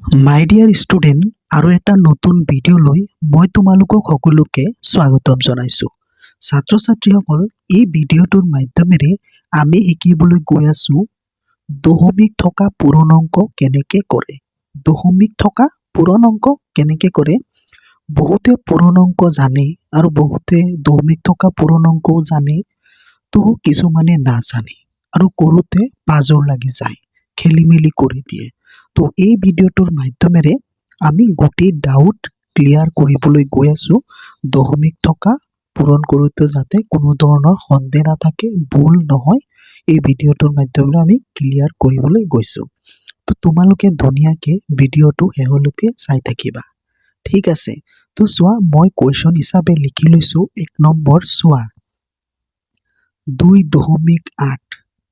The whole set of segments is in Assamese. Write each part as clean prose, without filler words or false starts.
মাই ডিয়াৰ ষ্টুডেণ্ট আৰু এটা নতুন ভিডিঅ'লৈ মই তোমালোকক সকলোকে স্বাগতম জনাইছোঁ। ছাত্ৰ ছাত্ৰীসকল, এই ভিডিঅ'টোৰ মাধ্যমেৰে আমি শিকিবলৈ গৈ আছোঁ দশমিক থকা পূৰ্ণাংক কেনেকৈ কৰে। দশমিক থকা পূৰ্ণাংক কেনেকৈ কৰে। বহুতে পূৰ্ণাংক জানে আৰু বহুতে দশমিক থকা পূৰ্ণাংকও জানে, তো কিছুমানে নাজানে আৰু কৰোঁতে পাজৰ লাগি যায়, খেলি মেলি কৰি দিয়ে। তো এই ভিডিঅ'টোৰ মাধ্যমেৰে আমি গোটেই ডাউট ক্লিয়াৰ কৰিবলৈ গৈ আছোঁ। দশমিক থকা পূৰণ কৰোঁতে যাতে কোনো ধৰণৰ সন্দেহ নাথাকে, ভুল নহয়, এই ভিডিঅ'টোৰ মাধ্যমেৰে আমি ক্লিয়াৰ কৰিবলৈ গৈছোঁ। তো তোমালোকে ধুনীয়াকৈ ভিডিঅ'টো শেষলৈকে চাই থাকিবা, ঠিক আছে। তো চোৱা, মই কুৱেশ্যন হিচাপে লিখি লৈছোঁ। 1 নম্বৰ চোৱা, 2.8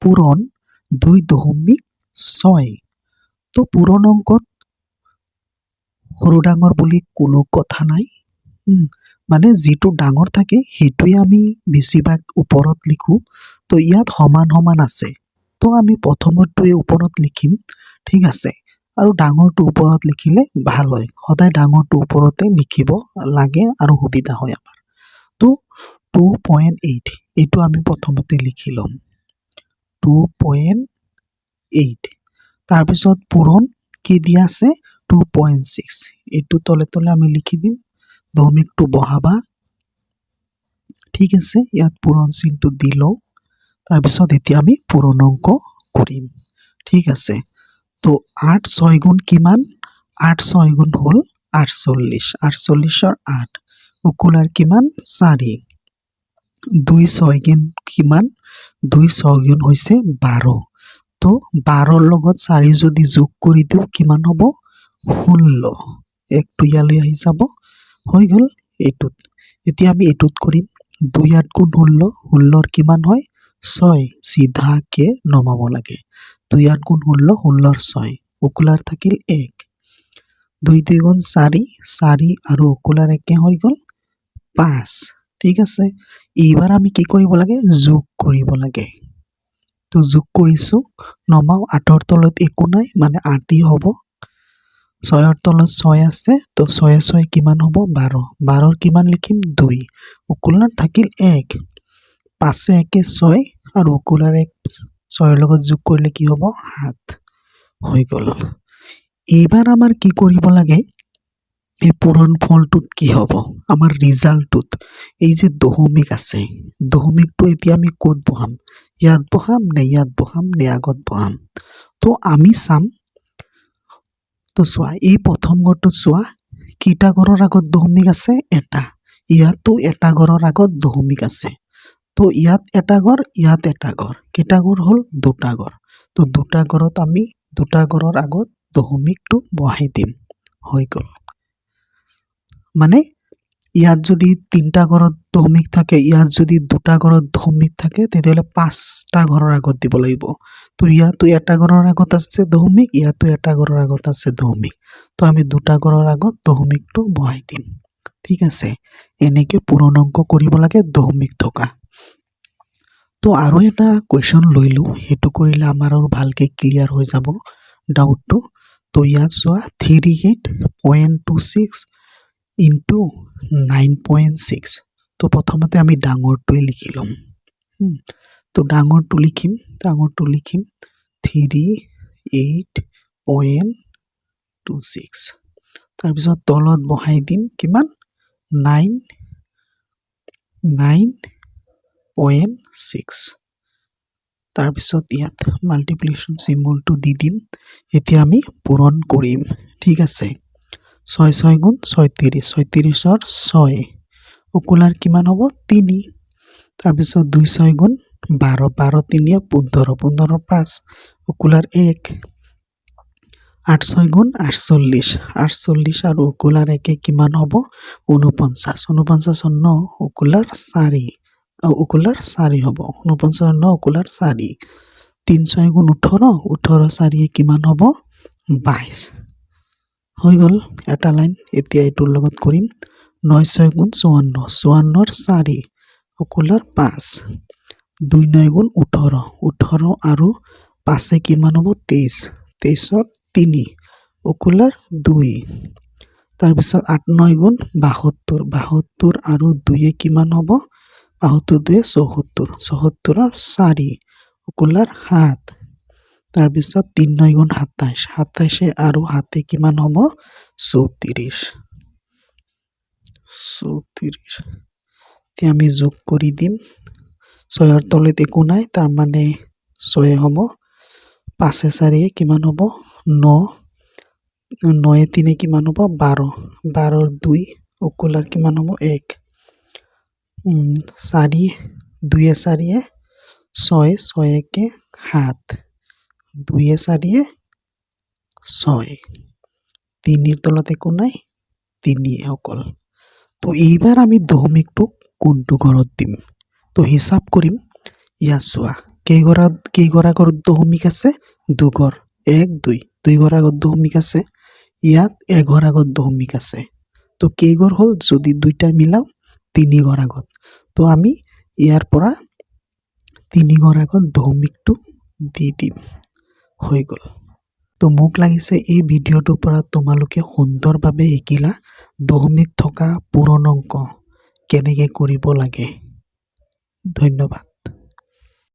পূৰণ 2.6। তো পূৰ্ণাংকত সৰু ডাঙৰ বুলি কোনো কথা নাই, মানে যিটো ডাঙৰ থাকে সেইটোৱে আমি বেছিভাগ ওপৰত লিখোঁ। তো ইয়াত সমান সমান আছে, তো আমি প্ৰথমটোৱে ওপৰত লিখিম, ঠিক আছে। আৰু ডাঙৰটো ওপৰত লিখিলে ভাল হয়, সদায় ডাঙৰটো ওপৰতে লিখিব লাগে আৰু সুবিধা হয় আমাৰ। তো 2.8 এইটো আমি প্ৰথমতে লিখি ল'ম, 2.8। তাৰপিছত পূৰণ কি দিয়া আছে, 2.6। এইটো তলে তলে আমি লিখি দিম, দশমিকটো বহাবা, ঠিক আছে। ইয়াত পূৰণ চিনটো দি লওঁ। তাৰপিছত এতিয়া আমি পূৰ্ণাংক কৰিম, ঠিক আছে। তো 8 6 গুণ কিমান, 8 6 গুণ হ'ল 48, 48ৰ 8 অকুলাৰ কিমান 4। 2 6 গুণ কিমান, 2 6 গুণ হৈছে 12। তো 12ৰ লগত 4 যদি যোগ কৰি দিওঁ কিমান হ'ব, 16। একটো ইয়ালৈ আহি যাব, হৈ গ'ল এইটোত। এতিয়া আমি এইটোত কৰিম, 2 8 গুণ 16, 16ৰ কিমান হয় 6, চিধাকে নমাব লাগে। 2 8 গুণ 16, 16ৰ 6 অকুলাৰ থাকিল 1। 2 2 গুণ 4, 4 আৰু অকুলাৰ একে হৈ গ'ল 5, ঠিক আছে। এইবাৰ আমি কি কৰিব লাগে, যোগ কৰিব লাগে। তো যোগ কৰিছোঁ, নমাও, 8ৰ তলত একো নাই মানে 8ই হ'ব। 6ৰ তলত 6 আছে, তো 6 6 কিমান হ'ব 12, 12ৰ কিমান লিখিম 2, অকুলাৰ থাকিল 1, 5 1 6 আৰু অকুলাৰ 1 6ৰ লগত যোগ কৰিলে কি হ'ব 7, হৈ গ'ল। এইবাৰ আমাৰ কি কৰিব লাগে, এই পূৰণ ফলটোত কি হ'ব, আমাৰ ৰিজাল্টটোত এই যে দশমিক আছে, দশমিকটো এতিয়া আমি ক'ত বহাম, ইয়াত বহাম নে ইয়াত বহাম নে আগত বহাম। তো আমি চাম। তো চোৱা, এই প্ৰথম ঘৰটোত চোৱা, কেইটা ঘৰৰ আগত দশমিক আছে, এটা। ইয়াতো এটা ঘৰৰ আগত দশমিক আছে। তো ইয়াত এটা ঘৰ, ইয়াত এটা ঘৰ, কেইটা ঘৰ হ'ল, দুটা ঘৰ। তো দুটা ঘৰত আমি দুটা ঘৰৰ আগত দশমিকটো বহাই দিম, হৈ গ'ল। মানে ইয়াত যদি 3টা ঘৰত দশমিক থাকে, ইয়াত যদি 2টা ঘৰত দশমিক থাকে, তেতিয়াহ'লে 5টা ঘৰৰ আগত দিব লাগিব। তো ইয়াতো এটা ঘৰৰ আগত আছে দশমিক, ইয়াতো এটা ঘৰৰ আগত আছে দশমিক, তো আমি 2টা ঘৰৰ আগত দশমিকটো বহাই দিম, ঠিক আছে। এনেকৈ পূৰ্ণাংক কৰিব লাগে দশমিক থকা। তো আৰু এটা কুৱেশ্যন লৈ লওঁ, সেইটো কৰিলে আমাৰ আৰু ভালকৈ ক্লিয়াৰ হৈ যাব ডাউটটো। তো ইয়াত চোৱা, 38.26 ইনটু 9.6। তো প্ৰথমতে আমি ডাঙৰটোৱে লিখি ল'ম। তো ডাঙৰটো লিখিম 38.26। তাৰপিছত তলত বহাই দিম কিমান, 9.6। তাৰপিছত ইয়াত মাল্টিপ্লিকেশ্যন চিম্বলটো দি দিম। এতিয়া আমি পূৰণ কৰিম, ঠিক আছে। 6 6 গুণ 36, 36ৰ 6 অকুলাৰ কিমান হ'ব 3। তাৰপিছত 2 6 গুণ 12, 12 3 15, 15ৰ 5 অকুলাৰ 1। 8 6 গুণ 48, 48 আৰু অকুলাৰ 1 কিমান হ'ব 49, 49ৰ 9 অকুলাৰ 4, অকুলাৰ 4 হ'ব, 49ৰ 9 অকুলাৰ 4। 3 6 গুণ 18, 18 4 কিমান হ'ব 22, হৈ গ'ল এটা লাইন। এতিয়া এইটোৰ লগত কৰিম, 9 6 গুণ 54, 54ৰ 4 অকুলাৰ 5। 2 9 গুণ 18, 18 আৰু 5 কিমান হ'ব 23, 23ৰ 3 অকুলাৰ 2 তাৰপিছত 8 9 গুণ 72 72 আৰু 2 কিমান হ'ব 72 2 74 74 ৰ 4 অকুলাৰ 7 তাৰপিছত 3 9 গুণ 27 27 আৰু 7 কিমান হ'ব 34 34 এতিয়া আমি যোগ কৰি দিম 6 ৰ তলত একো নাই তাৰ মানে 6 হ'ব 5 4 কিমান হ'ব 9 9 3 কিমান হ'ব 12 12 ৰ 2 অকুলাৰ কিমান হ'ব 1 4 2 4 6 6 1 7 2 4 6 3 ৰ তলত একো নাই 3 অকল তো এইবাৰ আমি দশমিকটো কোনটো ঘৰত দিম তো হিসাব কৰিম ইয়া চোৱা কেইঘৰ আগত দশমিক আছে দুঘৰ 1 2 দুই ঘৰ আগত দশমিক আছে ইয়াত এঘৰ আগত দশমিক আছে তো কেইঘৰ হ'ল যদি দুইটা মিলাও 3 ঘৰ আগত তো আমি ইয়াৰ পৰা 3 ঘৰ আগত দশমিকটো দি দিম হৈ গ'ল তো মোক লাগিছে এই ভিডিঅ'টোৰ পৰা তোমালোকে সুন্দৰভাৱে শিকিলা দশমিক থকা পূৰণ অংক কেনেকৈ কৰিব লাগে ধন্যবাদ